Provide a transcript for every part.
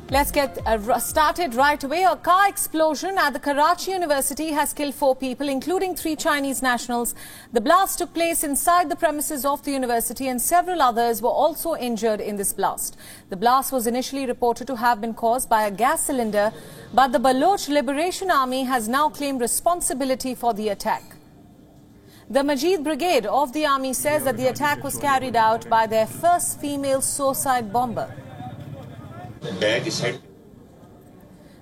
Let's get started right away. A car explosion at the Karachi University has killed 4 people, including 3 Chinese nationals. The blast took place inside the premises of the university and several others were also injured in this blast. The blast was initially reported to have been caused by a gas cylinder, but the Baloch Liberation Army has now claimed responsibility for the attack. The Majid Brigade of the army says that the attack was carried out by their first female suicide bomber.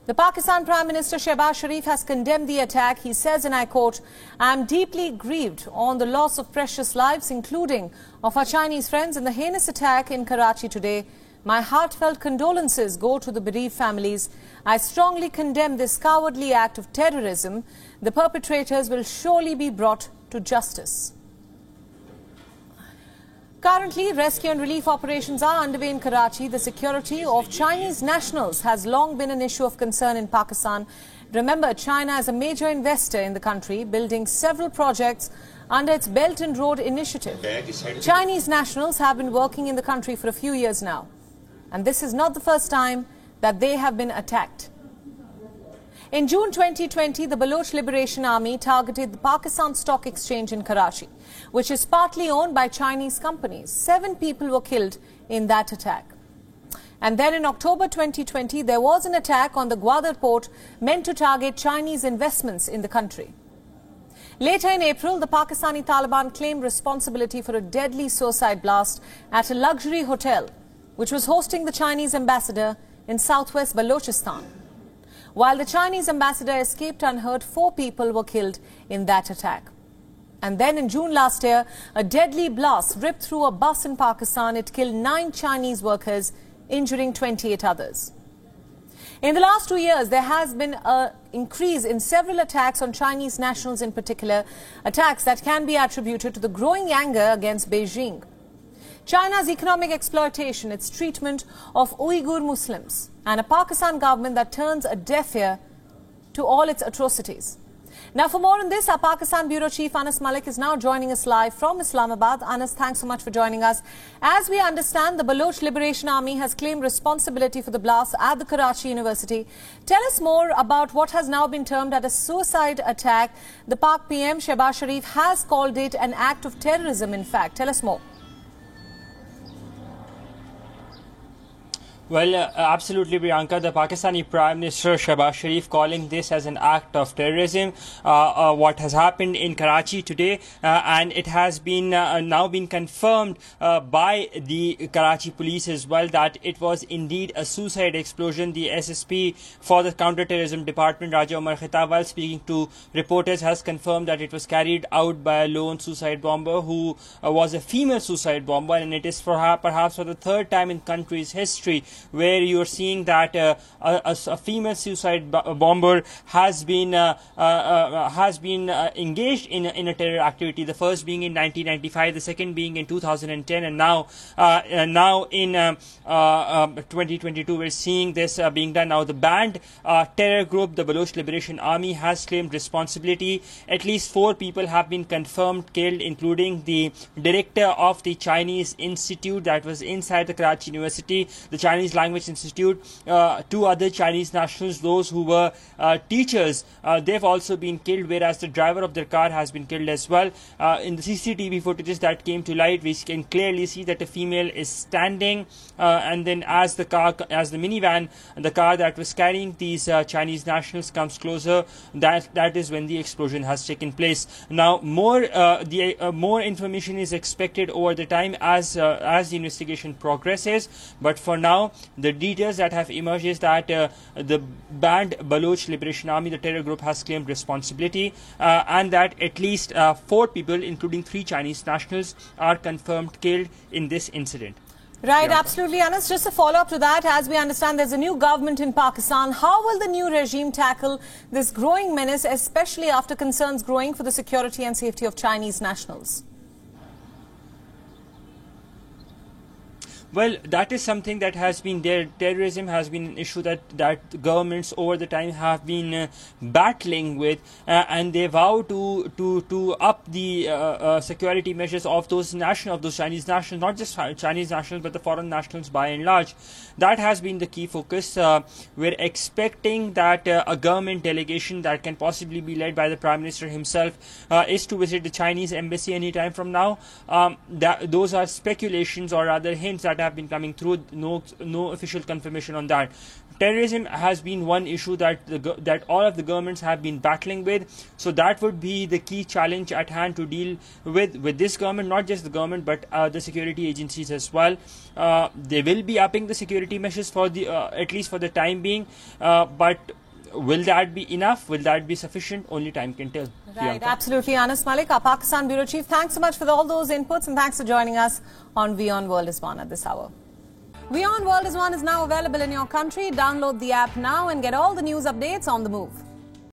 The Pakistan Prime Minister Shehbaz Sharif has condemned the attack. He says, and I quote, "I am deeply grieved on the loss of precious lives, including of our Chinese friends, in the heinous attack in Karachi today. My heartfelt condolences go to the bereaved families. I strongly condemn this cowardly act of terrorism. The perpetrators will surely be brought to justice." Currently, rescue and relief operations are underway in Karachi. The security of Chinese nationals has long been an issue of concern in Pakistan. Remember, China is a major investor in the country, building several projects under its Belt and Road Initiative. Chinese nationals have been working in the country for a few years now, and this is not the first time that they have been attacked. In June 2020, the Baloch Liberation Army targeted the Pakistan Stock Exchange in Karachi, which is partly owned by Chinese companies. 7 people were killed in that attack. And then in October 2020, there was an attack on the Gwadar port meant to target Chinese investments in the country. Later in April, the Pakistani Taliban claimed responsibility for a deadly suicide blast at a luxury hotel, which was hosting the Chinese ambassador in southwest Balochistan. While the Chinese ambassador escaped unhurt, 4 people were killed in that attack. And then in June last year, a deadly blast ripped through a bus in Pakistan. It killed 9 Chinese workers, injuring 28 others. In the last 2 years, there has been an increase in several attacks on Chinese nationals in particular, attacks that can be attributed to the growing anger against Beijing. China's economic exploitation, its treatment of Uyghur Muslims, and a Pakistan government that turns a deaf ear to all its atrocities. Now, for more on this, our Pakistan Bureau Chief Anas Malik is now joining us live from Islamabad. Anas, thanks so much for joining us. As we understand, the Baloch Liberation Army has claimed responsibility for the blast at the Karachi University. Tell us more about what has now been termed as a suicide attack. The Pak PM Shehbaz Sharif has called it an act of terrorism, in fact. Tell us more. Well, absolutely, Priyanka. The Pakistani Prime Minister Shehbaz Sharif calling this as an act of terrorism, what has happened in Karachi today, and it has been now been confirmed by the Karachi police as well that it was indeed a suicide explosion. The SSP for the Counter-Terrorism Department, Raja Umar Khitab, while speaking to reporters, has confirmed that it was carried out by a lone suicide bomber who was a female suicide bomber, and it is perhaps for the 3rd time in country's history where you are seeing that a female suicide bomber has been engaged in a terror activity. The first being in 1995, the second being in 2010, and now in 2022 we're seeing this being done. Now the banned terror group, the Baloch Liberation Army, has claimed responsibility. At least 4 people have been confirmed killed, including the director of the Chinese Institute that was inside the Karachi University, the Chinese Language Institute. 2 other Chinese nationals, those who were teachers, they've also been killed, whereas the driver of their car has been killed as well. In the CCTV footages that came to light, we can clearly see that a female is standing, and then as the minivan, the car that was carrying these Chinese nationals comes closer, that is when the explosion has taken place. Now, more information is expected over the time as the investigation progresses, but for now, the details that have emerged is that the banned Baloch Liberation Army, the terror group, has claimed responsibility, and that at least 4 people, including 3 Chinese nationals, are confirmed killed in this incident. Right, absolutely, Anas. Just a follow-up to that, as we understand, there's a new government in Pakistan. How will the new regime tackle this growing menace, especially after concerns growing for the security and safety of Chinese nationals? Well, that is something that has been there. Terrorism has been an issue that governments over the time have been battling with, and they vow to up the security measures of those Chinese nationals, not just Chinese nationals but the foreign nationals by and large. That has been the key focus. We're expecting that a government delegation that can possibly be led by the Prime Minister himself is to visit the Chinese embassy anytime from now. Those are speculations or rather hints that have been coming through. No official confirmation on that. Terrorism has been one issue that all of the governments have been battling with. So that would be the key challenge at hand to deal with this government, not just the government but the security agencies as well. They will be upping the security measures for the at least for the time being, but will that be enough? Will that be sufficient? Only time can tell. Right, absolutely. Anas Malik, our Pakistan Bureau Chief, thanks so much for all those inputs and thanks for joining us on WION World is One at this hour. WION World is One is now available in your country. Download the app now and get all the news updates on the move.